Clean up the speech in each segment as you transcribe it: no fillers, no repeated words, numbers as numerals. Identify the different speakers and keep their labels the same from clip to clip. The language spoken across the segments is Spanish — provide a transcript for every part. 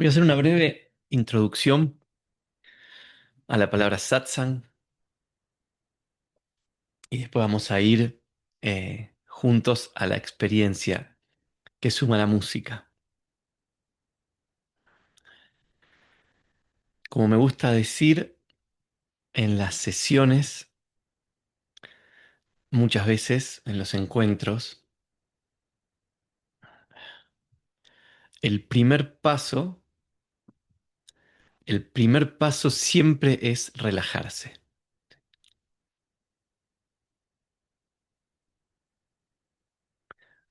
Speaker 1: Voy a hacer una breve introducción a la palabra satsang y después vamos a ir juntos a la experiencia que suma la música. Como me gusta decir en las sesiones, muchas veces en los encuentros, el primer paso, el primer paso siempre es relajarse.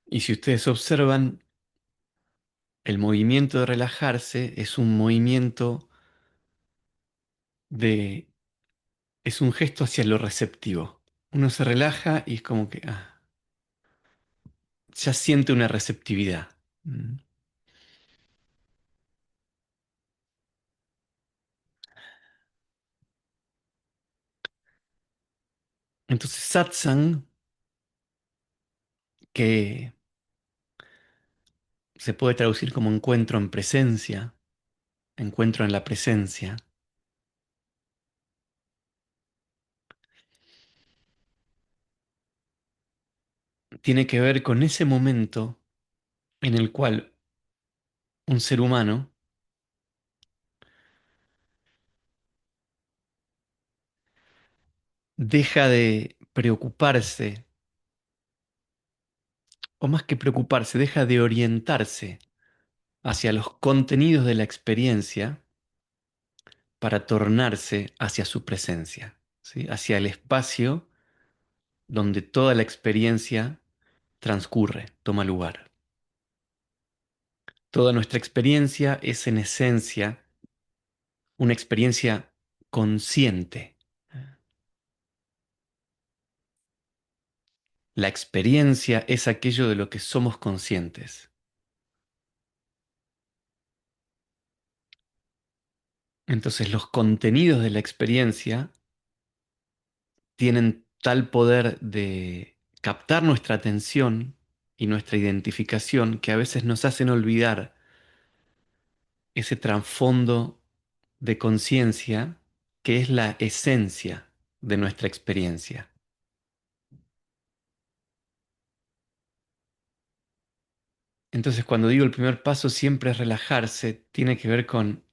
Speaker 1: Y si ustedes observan, el movimiento de relajarse es un movimiento de es un gesto hacia lo receptivo. Uno se relaja y es como que ya siente una receptividad. Mm. Entonces, satsang, que se puede traducir como encuentro en presencia, encuentro en la presencia, tiene que ver con ese momento en el cual un ser humano deja de preocuparse, o más que preocuparse, deja de orientarse hacia los contenidos de la experiencia para tornarse hacia su presencia, ¿sí? Hacia el espacio donde toda la experiencia transcurre, toma lugar. Toda nuestra experiencia es en esencia una experiencia consciente. La experiencia es aquello de lo que somos conscientes. Entonces los contenidos de la experiencia tienen tal poder de captar nuestra atención y nuestra identificación que a veces nos hacen olvidar ese trasfondo de conciencia que es la esencia de nuestra experiencia. Entonces, cuando digo el primer paso siempre es relajarse, tiene que ver con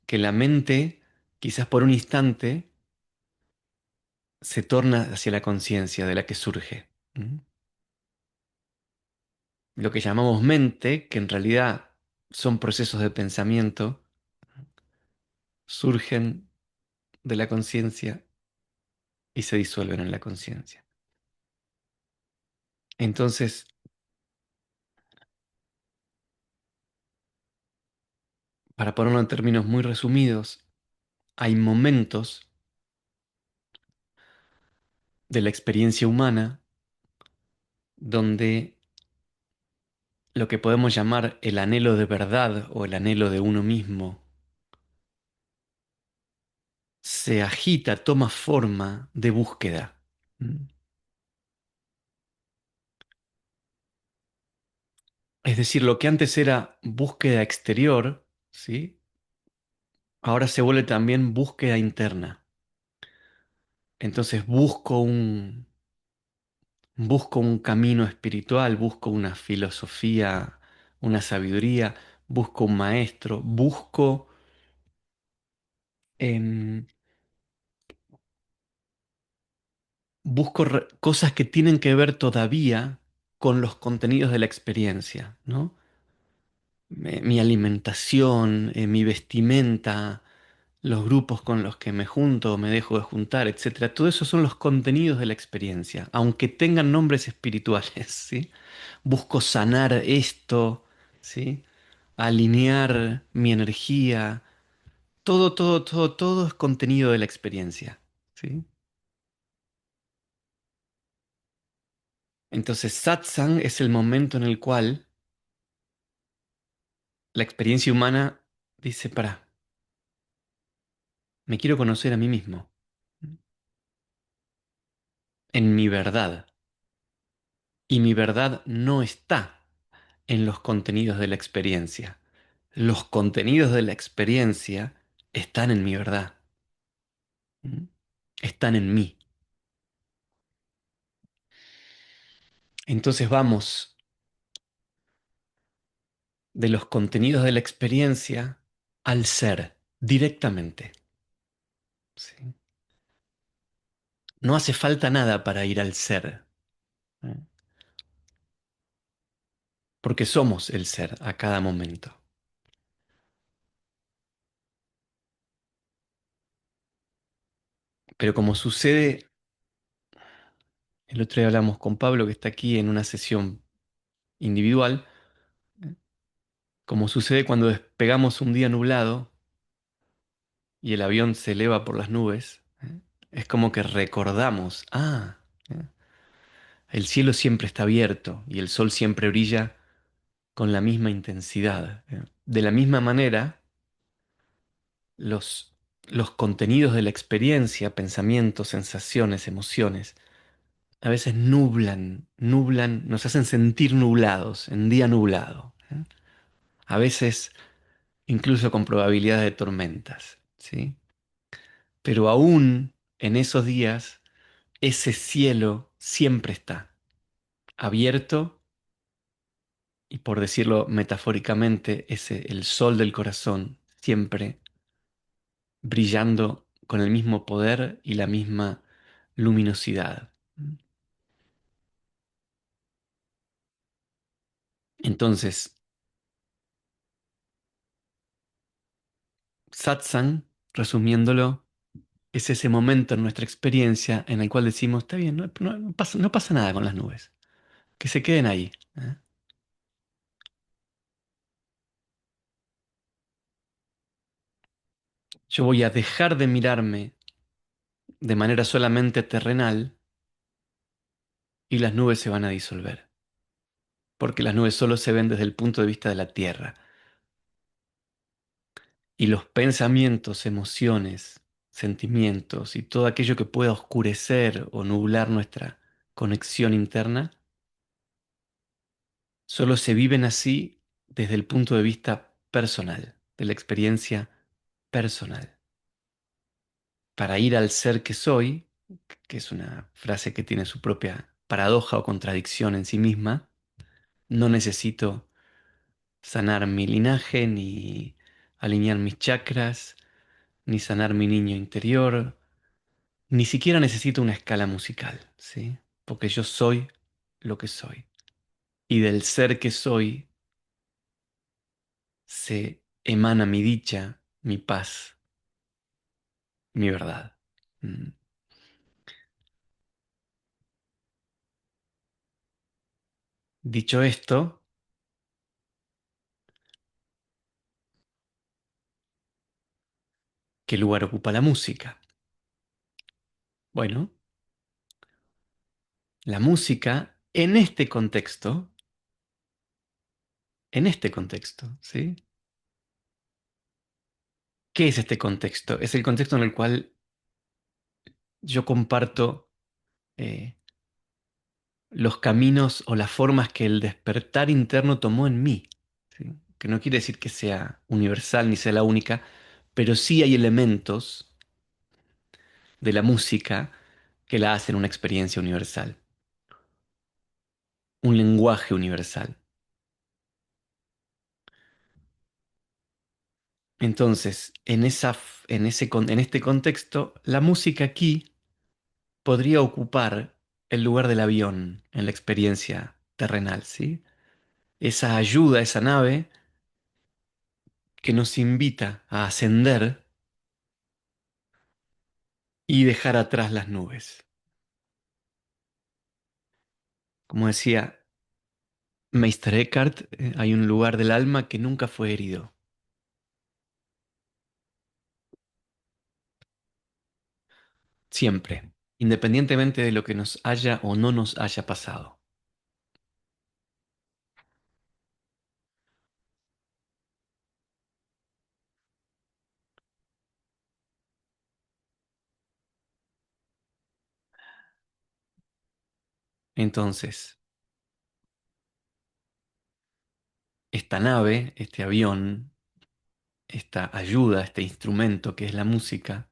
Speaker 1: que la mente, quizás por un instante, se torna hacia la conciencia de la que surge. ¿Mm? Lo que llamamos mente, que en realidad son procesos de pensamiento, surgen de la conciencia y se disuelven en la conciencia. Entonces, para ponerlo en términos muy resumidos, hay momentos de la experiencia humana donde lo que podemos llamar el anhelo de verdad o el anhelo de uno mismo se agita, toma forma de búsqueda. ¿Mm? Es decir, lo que antes era búsqueda exterior, ¿sí? Ahora se vuelve también búsqueda interna. Entonces busco un camino espiritual, busco una filosofía, una sabiduría, busco un maestro, em, busco cosas que tienen que ver todavía con los contenidos de la experiencia, ¿no? Mi alimentación, mi vestimenta, los grupos con los que me junto o me dejo de juntar, etcétera. Todo eso son los contenidos de la experiencia, aunque tengan nombres espirituales, ¿sí? Busco sanar esto, ¿sí? Alinear mi energía. Todo es contenido de la experiencia, ¿sí? Entonces, satsang es el momento en el cual la experiencia humana dice, para, me quiero conocer a mí mismo, en mi verdad. Y mi verdad no está en los contenidos de la experiencia. Los contenidos de la experiencia están en mi verdad, ¿m? Están en mí. Entonces vamos de los contenidos de la experiencia al ser directamente. ¿Sí? No hace falta nada para ir al ser, ¿eh? Porque somos el ser a cada momento. Pero como sucede, el otro día hablamos con Pablo que está aquí en una sesión individual, ¿eh? Como sucede cuando despegamos un día nublado y el avión se eleva por las nubes, ¿eh? Es como que recordamos, ¿eh? El cielo siempre está abierto y el sol siempre brilla con la misma intensidad, ¿eh? De la misma manera, los, los contenidos de la experiencia, pensamientos, sensaciones, emociones, a veces nublan, nos hacen sentir nublados, en día nublado, ¿eh? A veces incluso con probabilidad de tormentas, ¿sí? Pero aún en esos días, ese cielo siempre está abierto y, por decirlo metafóricamente, el sol del corazón siempre brillando con el mismo poder y la misma luminosidad. Entonces, satsang, resumiéndolo, es ese momento en nuestra experiencia en el cual decimos, está bien, no pasa nada con las nubes, que se queden ahí, ¿eh? Yo voy a dejar de mirarme de manera solamente terrenal y las nubes se van a disolver, porque las nubes solo se ven desde el punto de vista de la Tierra. Y los pensamientos, emociones, sentimientos y todo aquello que pueda oscurecer o nublar nuestra conexión interna, solo se viven así desde el punto de vista personal, de la experiencia personal. Para ir al ser que soy, que es una frase que tiene su propia paradoja o contradicción en sí misma, no necesito sanar mi linaje, ni alinear mis chakras, ni sanar mi niño interior, ni siquiera necesito una escala musical, ¿sí? Porque yo soy lo que soy. Y del ser que soy se emana mi dicha, mi paz, mi verdad. Mm. Dicho esto, ¿qué lugar ocupa la música? Bueno, la música en este contexto, ¿sí? ¿Qué es este contexto? Es el contexto en el cual yo comparto eh, los caminos o las formas que el despertar interno tomó en mí, ¿sí? Que no quiere decir que sea universal ni sea la única, pero sí hay elementos de la música que la hacen una experiencia universal, un lenguaje universal. Entonces, en este contexto, la música aquí podría ocupar el lugar del avión en la experiencia terrenal, ¿sí? Esa ayuda, esa nave que nos invita a ascender y dejar atrás las nubes. Como decía Meister Eckhart, hay un lugar del alma que nunca fue herido. Siempre, independientemente de lo que nos haya o no nos haya pasado. Entonces, esta nave, este avión, esta ayuda, este instrumento que es la música,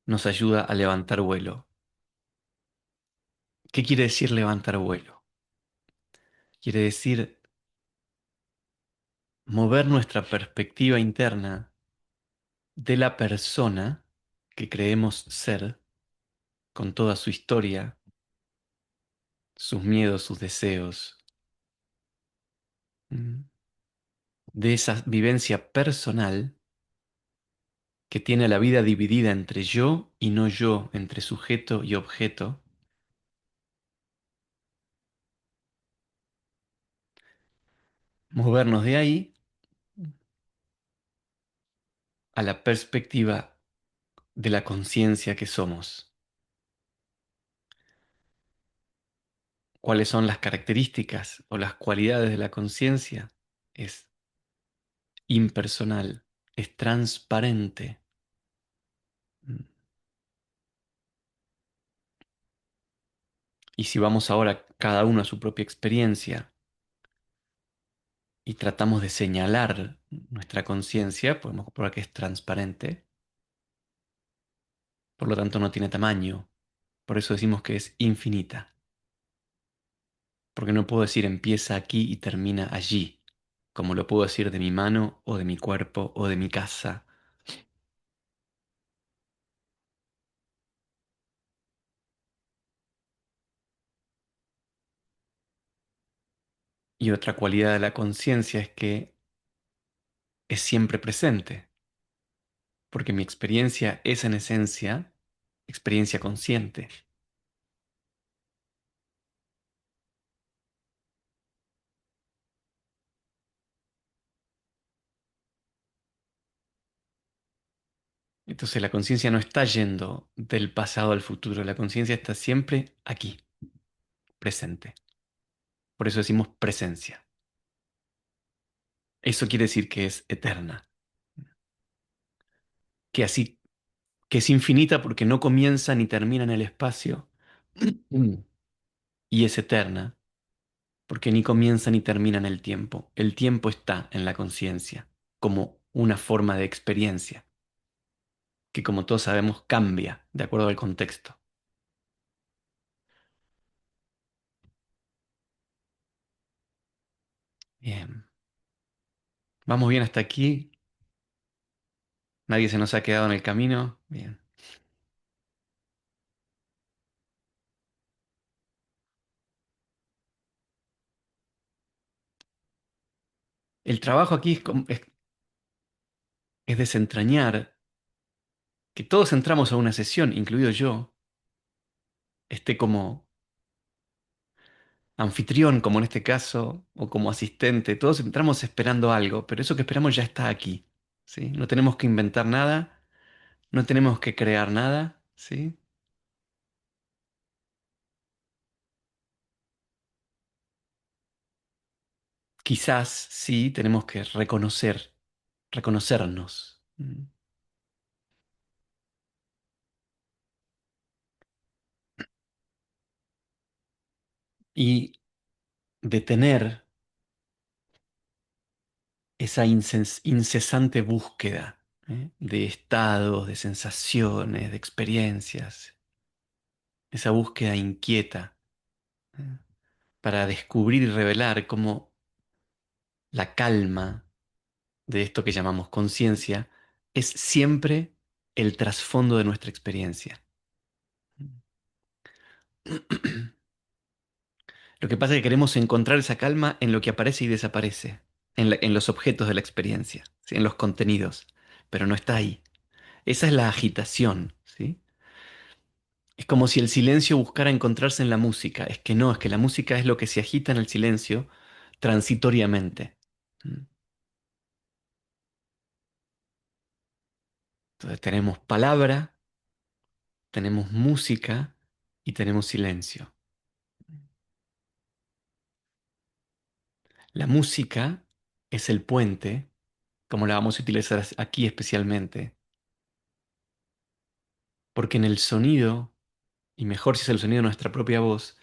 Speaker 1: nos ayuda a levantar vuelo. ¿Qué quiere decir levantar vuelo? Quiere decir mover nuestra perspectiva interna de la persona que creemos ser, con toda su historia, sus miedos, sus deseos, ¿m? De esa vivencia personal que tiene la vida dividida entre yo y no yo, entre sujeto y objeto, movernos de ahí a la perspectiva de la conciencia que somos. ¿Cuáles son las características o las cualidades de la conciencia? Es impersonal, es transparente. Y si vamos ahora cada uno a su propia experiencia y tratamos de señalar nuestra conciencia, podemos comprobar que es transparente, por lo tanto no tiene tamaño. Por eso decimos que es infinita, porque no puedo decir empieza aquí y termina allí, como lo puedo decir de mi mano o de mi cuerpo o de mi casa. Y otra cualidad de la conciencia es que es siempre presente, porque mi experiencia es en esencia experiencia consciente. Entonces la conciencia no está yendo del pasado al futuro, la conciencia está siempre aquí, presente. Por eso decimos presencia. Eso quiere decir que es eterna, que así, que es infinita porque no comienza ni termina en el espacio, mm, y es eterna porque ni comienza ni termina en el tiempo. El tiempo está en la conciencia como una forma de experiencia que, como todos sabemos, cambia de acuerdo al contexto. Bien, vamos bien hasta aquí. Nadie se nos ha quedado en el camino. Bien. El trabajo aquí es desentrañar que todos entramos a una sesión, incluido yo, esté como anfitrión, como en este caso, o como asistente. Todos entramos esperando algo, pero eso que esperamos ya está aquí, ¿sí? No tenemos que inventar nada, no tenemos que crear nada, ¿sí? Quizás sí tenemos que reconocernos, y detener esa incesante búsqueda, de estados, de sensaciones, de experiencias, esa búsqueda inquieta, ¿eh? Para descubrir y revelar cómo la calma de esto que llamamos conciencia es siempre el trasfondo de nuestra experiencia. Lo que pasa es que queremos encontrar esa calma en lo que aparece y desaparece, en los objetos de la experiencia, ¿sí? En los contenidos, pero no está ahí. Esa es la agitación, ¿sí? Es como si el silencio buscara encontrarse en la música. Es que no, es que la música es lo que se agita en el silencio transitoriamente. ¿Mm? Entonces tenemos palabra, tenemos música y tenemos silencio. La música es el puente, como la vamos a utilizar aquí especialmente, porque en el sonido, y mejor si es el sonido de nuestra propia voz,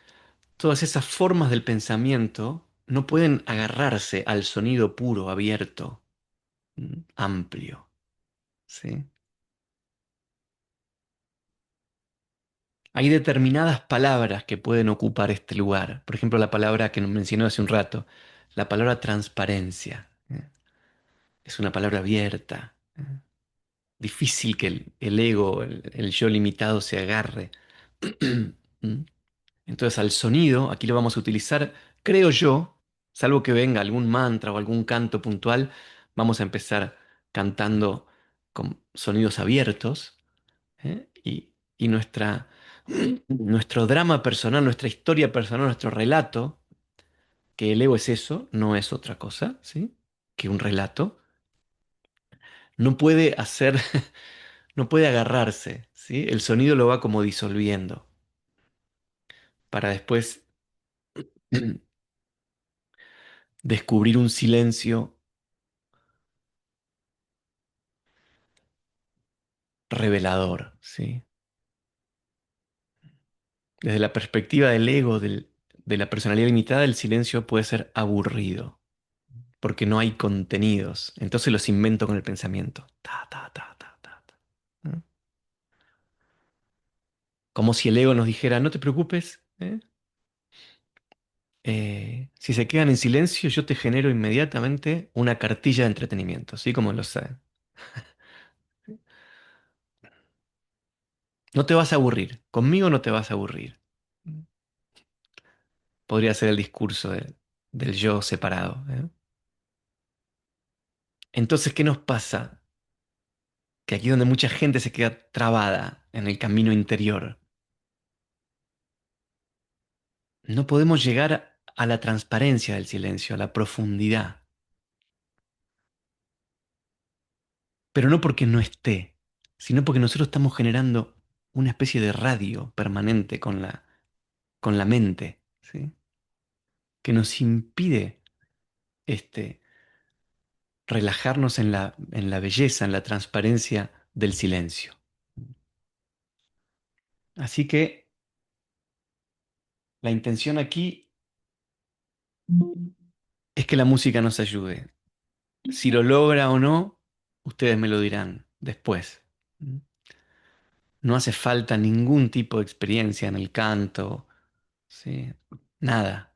Speaker 1: todas esas formas del pensamiento no pueden agarrarse al sonido puro, abierto. amplio, ¿sí? Hay determinadas palabras que pueden ocupar este lugar. Por ejemplo, la palabra que nos mencionó hace un rato, la palabra transparencia. Es una palabra abierta. Difícil que el ego, el yo limitado se agarre. ¿Mm? Entonces al sonido, aquí lo vamos a utilizar, creo yo, salvo que venga algún mantra o algún canto puntual, vamos a empezar cantando con sonidos abiertos, ¿eh? Y nuestro drama personal, nuestra historia personal, nuestro relato, que el ego es eso, no es otra cosa, ¿sí? Que un relato, no puede hacer, no puede agarrarse, ¿sí? El sonido lo va como disolviendo para después descubrir un silencio revelador, ¿sí? Desde la perspectiva del ego, de la personalidad limitada, el silencio puede ser aburrido, porque no hay contenidos. Entonces los invento con el pensamiento. Ta, ta, ta, ta, ta, ta. ¿No? Como si el ego nos dijera, no te preocupes, ¿eh? Si se quedan en silencio, yo te genero inmediatamente una cartilla de entretenimiento, ¿sí? Como lo saben. No te vas a aburrir, conmigo no te vas a aburrir. Podría ser el discurso del yo separado, ¿eh? Entonces, ¿qué nos pasa? Que aquí es donde mucha gente se queda trabada en el camino interior. No podemos llegar a la transparencia del silencio, a la profundidad, pero no porque no esté, sino porque nosotros estamos generando una especie de radio permanente con la mente, ¿sí? Que nos impide este, relajarnos en la belleza, en la transparencia del silencio. Así que la intención aquí es que la música nos ayude. Si lo logra o no, ustedes me lo dirán después. No hace falta ningún tipo de experiencia en el canto, ¿sí? Nada.